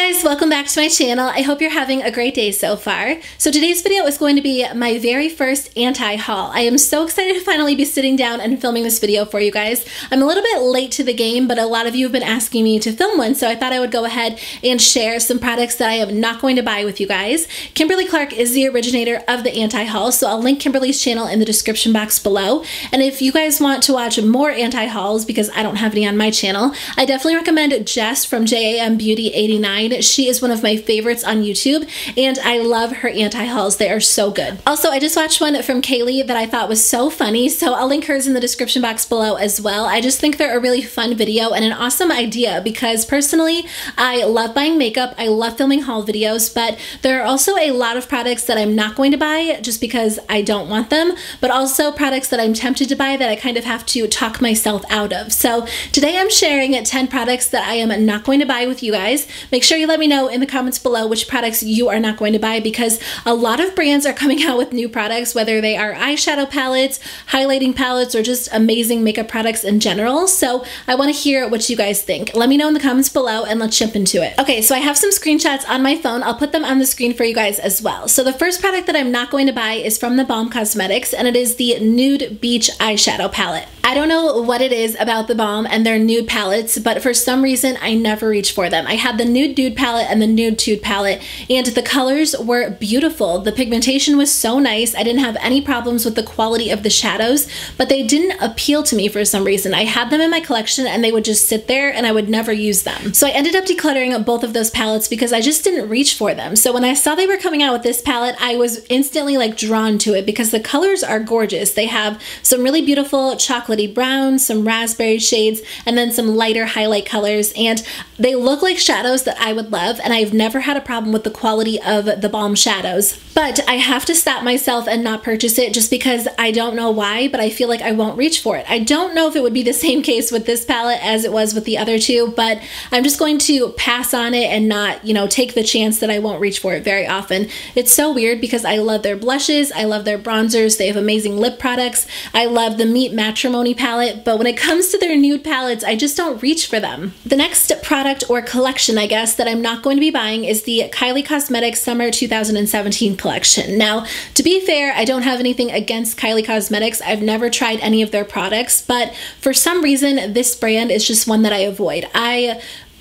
guys, welcome back to my channel. I hope you're having a great day so far. So today's video is going to be my very first anti-haul. I am so excited to finally be sitting down and filming this video for you guys. I'm a little bit late to the game, but a lot of you have been asking me to film one, so I thought I would go ahead and share some products that I am not going to buy with you guys. Kimberly Clark is the originator of the anti-haul, so I'll link Kimberly's channel in the description box below. And if you guys want to watch more anti-hauls, because I don't have any on my channel, I definitely recommend Jess from JAM Beauty 89. She is one of my favorites on YouTube, and I love her anti-hauls. They are so good. Also, I just watched one from Kylie that I thought was so funny, so I'll link hers in the description box below as well. I just think they're a really fun video and an awesome idea because personally, I love buying makeup. I love filming haul videos, but there are also a lot of products that I'm not going to buy just because I don't want them, but also products that I'm tempted to buy that I kind of have to talk myself out of. So today I'm sharing 10 products that I am not going to buy with you guys. Make sure you let me know in the comments below which products you are not going to buy, because a lot of brands are coming out with new products, whether they are eyeshadow palettes, highlighting palettes, or just amazing makeup products in general. So I want to hear what you guys think. Let me know in the comments below and let's jump into it. Okay, so I have some screenshots on my phone. I'll put them on the screen for you guys as well. So the first product that I'm not going to buy is from theBalm Cosmetics, and it is the Nude Beach Eyeshadow Palette. I don't know what it is about theBalm and their nude palettes, but for some reason I never reach for them. I had the Nude palette and the Nude palette, and the colors were beautiful. The pigmentation was so nice. I didn't have any problems with the quality of the shadows, but they didn't appeal to me for some reason. I had them in my collection and they would just sit there and I would never use them. So I ended up decluttering both of those palettes because I just didn't reach for them. So when I saw they were coming out with this palette, I was instantly like drawn to it because the colors are gorgeous. They have some really beautiful chocolatey browns, some raspberry shades, and then some lighter highlight colors, and they look like shadows that I would love, and I've never had a problem with the quality of theBalm shadows. But I have to stop myself and not purchase it just because I don't know why, but I feel like I won't reach for it. I don't know if it would be the same case with this palette as it was with the other two, but I'm just going to pass on it and not, you know, take the chance that I won't reach for it very often. It's so weird because I love their blushes, I love their bronzers, they have amazing lip products, I love the Meet Matrimony palette, but when it comes to their nude palettes, I just don't reach for them. The next product or collection, I guess, that I'm not going to be buying is the Kylie Cosmetics Summer 2017 collection. Now, to be fair, I don't have anything against Kylie Cosmetics. I've never tried any of their products, but for some reason, this brand is just one that I avoid.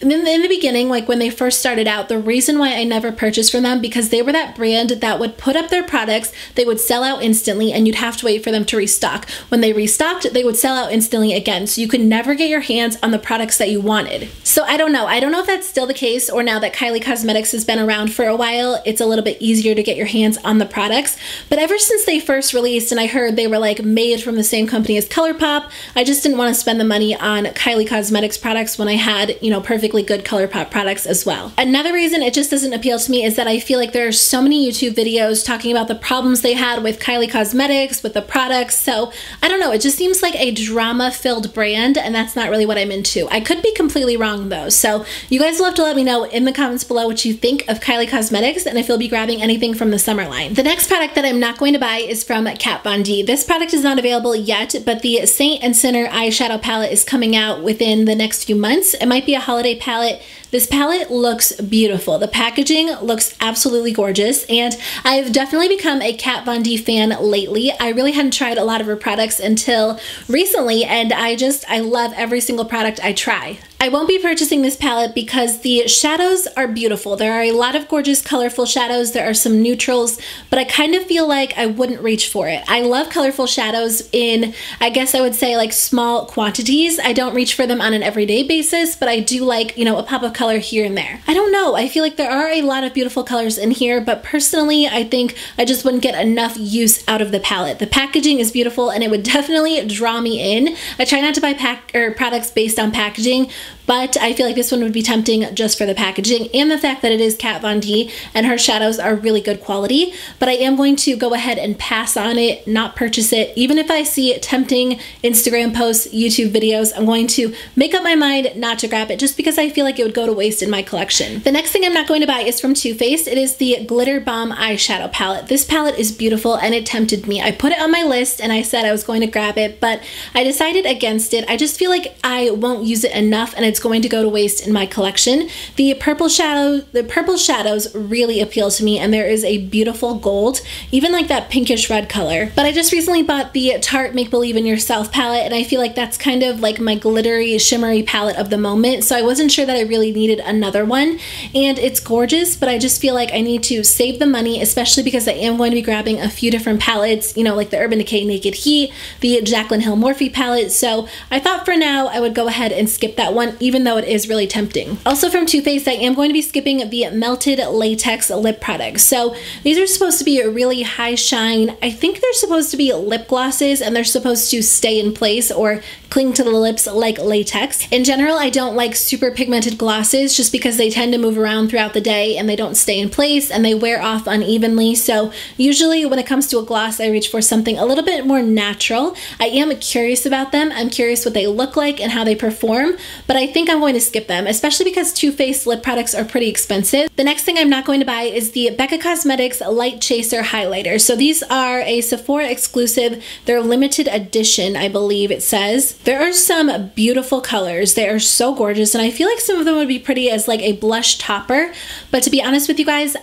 In the beginning, like when they first started out, the reason why I never purchased from them, because they were that brand that would put up their products, they would sell out instantly, and you'd have to wait for them to restock. When they restocked, they would sell out instantly again, so you could never get your hands on the products that you wanted. So I don't know if that's still the case, or now that Kylie Cosmetics has been around for a while, it's a little bit easier to get your hands on the products. But ever since they first released, and I heard they were like made from the same company as ColourPop, I just didn't want to spend the money on Kylie Cosmetics products when I had, you know, perfectly good ColourPop products as well. Another reason it just doesn't appeal to me is that I feel like there are so many YouTube videos talking about the problems they had with Kylie Cosmetics, with the products, so I don't know, it just seems like a drama-filled brand, and that's not really what I'm into. I could be completely wrong though, so you guys will have to let me know in the comments below what you think of Kylie Cosmetics and if you'll be grabbing anything from the summer line. The next product that I'm not going to buy is from Kat Von D. This product is not available yet, but the Saint and Sinner eyeshadow palette is coming out within the next few months. It might be a holiday palette. This palette looks beautiful. The packaging looks absolutely gorgeous, and I've definitely become a Kat Von D fan lately. I really hadn't tried a lot of her products until recently, and I love every single product I try. I won't be purchasing this palette because the shadows are beautiful. There are a lot of gorgeous colorful shadows. There are some neutrals, but I kind of feel like I wouldn't reach for it. I love colorful shadows in, I guess I would say, like small quantities. I don't reach for them on an everyday basis, but I do like, you know, a pop of color here and there. I don't know. I feel like there are a lot of beautiful colors in here, but personally, I think I just wouldn't get enough use out of the palette. The packaging is beautiful and it would definitely draw me in. I try not to buy products based on packaging, but I feel like this one would be tempting just for the packaging and the fact that it is Kat Von D and her shadows are really good quality. But I am going to go ahead and pass on it, not purchase it. Even if I see tempting Instagram posts, YouTube videos, I'm going to make up my mind not to grab it just because I feel like it would go to waste in my collection. The next thing I'm not going to buy is from Too Faced. It is the Glitter Bomb eyeshadow palette. This palette is beautiful and it tempted me. I put it on my list and I said I was going to grab it, but I decided against it. I just feel like I won't use it enough and it's going to go to waste in my collection. The purple shadows really appeal to me, and there is a beautiful gold, even like that pinkish red color. But I just recently bought the Tarte Make Believe in Yourself palette, and I feel like that's kind of like my glittery, shimmery palette of the moment, so I wasn't sure that I really needed another one. And it's gorgeous, but I just feel like I need to save the money, especially because I am going to be grabbing a few different palettes, you know, like the Urban Decay Naked Heat, the Jaclyn Hill Morphe palette, so I thought for now I would go ahead and skip that one, even though it is really tempting. Also from Too Faced, I am going to be skipping the Melted Latex lip products. So these are supposed to be a really high shine. I think they're supposed to be lip glosses, and they're supposed to stay in place or cling to the lips like latex. In general, I don't like super pigmented glosses just because they tend to move around throughout the day and they don't stay in place and they wear off unevenly. So usually when it comes to a gloss, I reach for something a little bit more natural. I am curious about them. I'm curious what they look like and how they perform, but I think I'm going to skip them, especially because Too Faced lip products are pretty expensive. The next thing I'm not going to buy is the Becca Cosmetics Light Chaser Highlighter. So these are a Sephora exclusive. They're limited edition, I believe it says. There are some beautiful colors. They are so gorgeous, and I feel like some of them would be pretty as like a blush topper, but to be honest with you guys,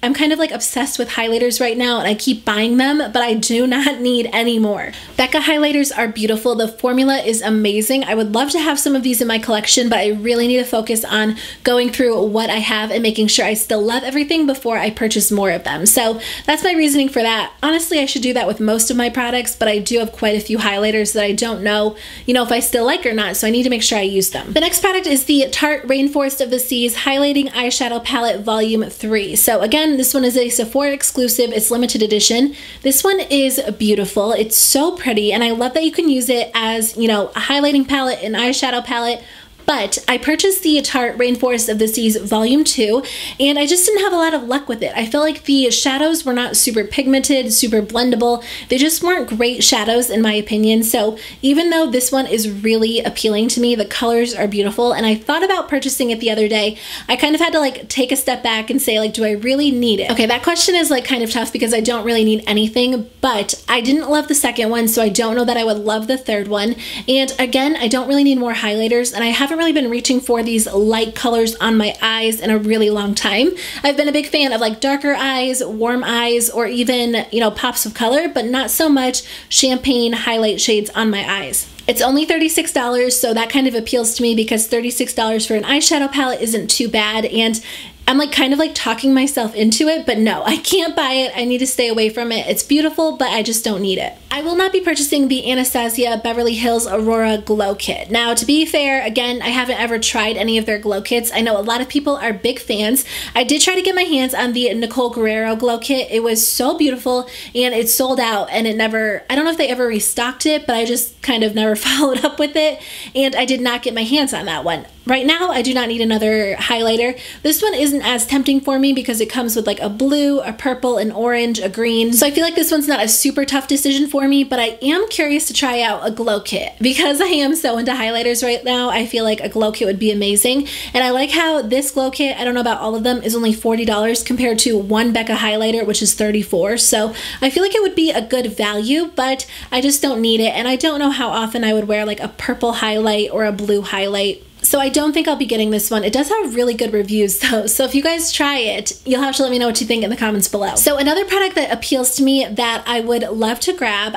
I'm kind of like obsessed with highlighters right now, and I keep buying them, but I do not need any more. Becca highlighters are beautiful. The formula is amazing. I would love to have some of these in my collection, but I really need to focus on going through what I have and making sure I still love everything before I purchase more of them. So that's my reasoning for that. Honestly, I should do that with most of my products, but I do have quite a few highlighters that I don't know, if I still like or not, so I need to make sure I use them. The next product is the Tarte Rainforest of the Seas Highlighting Eyeshadow Palette Volume 3. So again, this one is a Sephora exclusive. It's limited edition. This one is beautiful. It's so pretty, and I love that you can use it as, a highlighting palette, an eyeshadow palette. But I purchased the Tarte Rainforest of the Seas Volume 2, and I just didn't have a lot of luck with it. I feel like the shadows were not super pigmented, super blendable. They just weren't great shadows in my opinion. So even though this one is really appealing to me, the colors are beautiful, and I thought about purchasing it the other day, I kind of had to like take a step back and say, like, do I really need it? Okay, that question is like kind of tough because I don't really need anything, but I didn't love the second one, so I don't know that I would love the third one. And again, I don't really need more highlighters, and I haven't really been reaching for these light colors on my eyes in a really long time. I've been a big fan of like darker eyes, warm eyes, or even, pops of color, but not so much champagne highlight shades on my eyes. It's only $36, so that kind of appeals to me because $36 for an eyeshadow palette isn't too bad, and I'm like kind of like talking myself into it, but no, I can't buy it. I need to stay away from it. It's beautiful, but I just don't need it. I will not be purchasing the Anastasia Beverly Hills Aurora Glow Kit. Now, to be fair, again, I haven't ever tried any of their glow kits. I know a lot of people are big fans. I did try to get my hands on the Nicole Guerrero Glow Kit. It was so beautiful, and it sold out, and I don't know if they ever restocked it, but I just kind of never followed up with it, and I did not get my hands on that one. Right now, I do not need another highlighter. This one isn't as tempting for me because it comes with like a blue, a purple, an orange, a green. So I feel like this one's not a super tough decision for me, but I am curious to try out a glow kit. Because I am so into highlighters right now, I feel like a glow kit would be amazing. And I like how this glow kit, I don't know about all of them, is only $40 compared to one Becca highlighter, which is $34. So I feel like it would be a good value, but I just don't need it. And I don't know how often I would wear like a purple highlight or a blue highlight. So I don't think I'll be getting this one. It does have really good reviews though, so if you guys try it, you'll have to let me know what you think in the comments below. So another product that appeals to me that I would love to grab,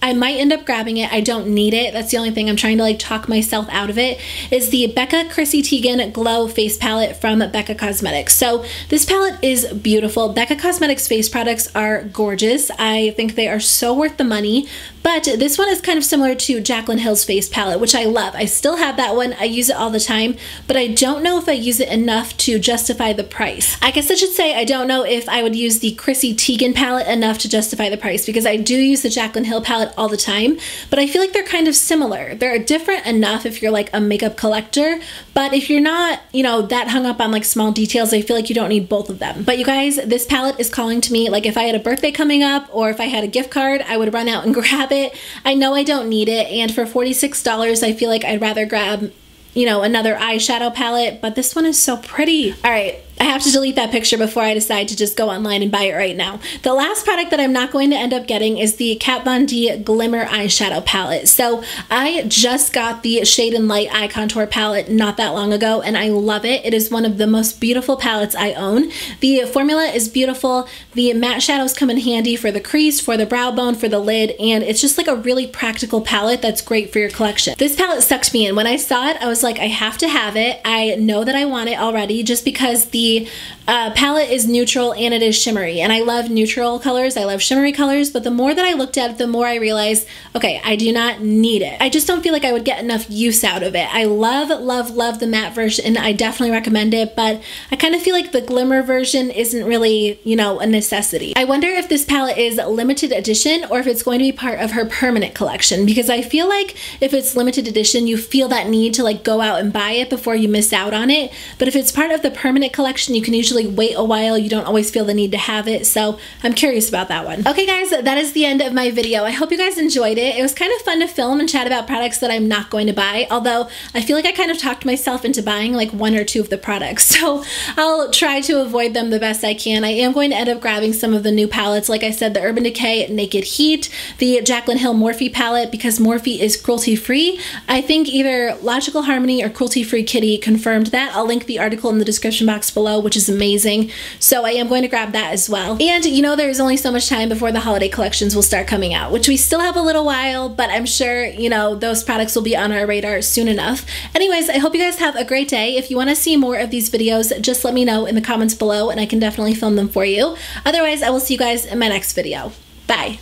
I might end up grabbing it. I don't need it. That's the only thing. I'm trying to like talk myself out of it. Is the Becca Chrissy Teigen Glow Face Palette from Becca Cosmetics. So this palette is beautiful. Becca Cosmetics face products are gorgeous. I think they are so worth the money. But this one is kind of similar to Jaclyn Hill's face palette, which I love. I still have that one. I use it all the time, but I don't know if I use it enough to justify the price. I guess I should say I don't know if I would use the Chrissy Teigen palette enough to justify the price, because I do use the Jaclyn Hill palette all the time, but I feel like they're kind of similar. They're different enough if you're like a makeup collector, but if you're not, that hung up on like small details, I feel like you don't need both of them. But you guys, this palette is calling to me. Like if I had a birthday coming up or if I had a gift card, I would run out and grab it. I know I don't need it, and for $46, I feel like I'd rather grab another eyeshadow palette, but this one is so pretty. All right, I have to delete that picture before I decide to just go online and buy it right now. The last product that I'm not going to end up getting is the Kat Von D Glimmer Eyeshadow Palette. So I just got the Shade and Light Eye Contour Palette not that long ago, and I love it. It is one of the most beautiful palettes I own. The formula is beautiful. The matte shadows come in handy for the crease, for the brow bone, for the lid, and it's just like a really practical palette that's great for your collection. This palette sucked me in. When I saw it, I was like, I have to have it. I know that I want it already just because the palette is neutral and it is shimmery, and I love neutral colors. I love shimmery colors, but the more that I looked at it, the more I realized, okay, I do not need it. I just don't feel like I would get enough use out of it. I love, love, love the matte version. I definitely recommend it, but I kind of feel like the glimmer version isn't really, you know, a necessity. I wonder if this palette is limited edition or if it's going to be part of her permanent collection, because I feel like if it's limited edition, you feel that need to like go out and buy it before you miss out on it. But if it's part of the permanent collection, you can usually wait a while. You don't always feel the need to have it. So I'm curious about that one. Okay guys, that is the end of my video. I hope you guys enjoyed it. It was kind of fun to film and chat about products that I'm not going to buy, although I feel like I kind of talked myself into buying like one or two of the products. So I'll try to avoid them the best I can. I am going to end up grabbing some of the new palettes. Like I said, the Urban Decay Naked Heat, the Jaclyn Hill Morphe palette, because Morphe is cruelty-free. I think either Logical Harmony or Cruelty Free Kitty confirmed that. I'll link the article in the description box below, which is amazing. So I am going to grab that as well. And you know, there's only so much time before the holiday collections will start coming out, which we still have a little while, but I'm sure, you know, those products will be on our radar soon enough. Anyways, I hope you guys have a great day. If you want to see more of these videos, just let me know in the comments below and I can definitely film them for you. Otherwise, I will see you guys in my next video. Bye.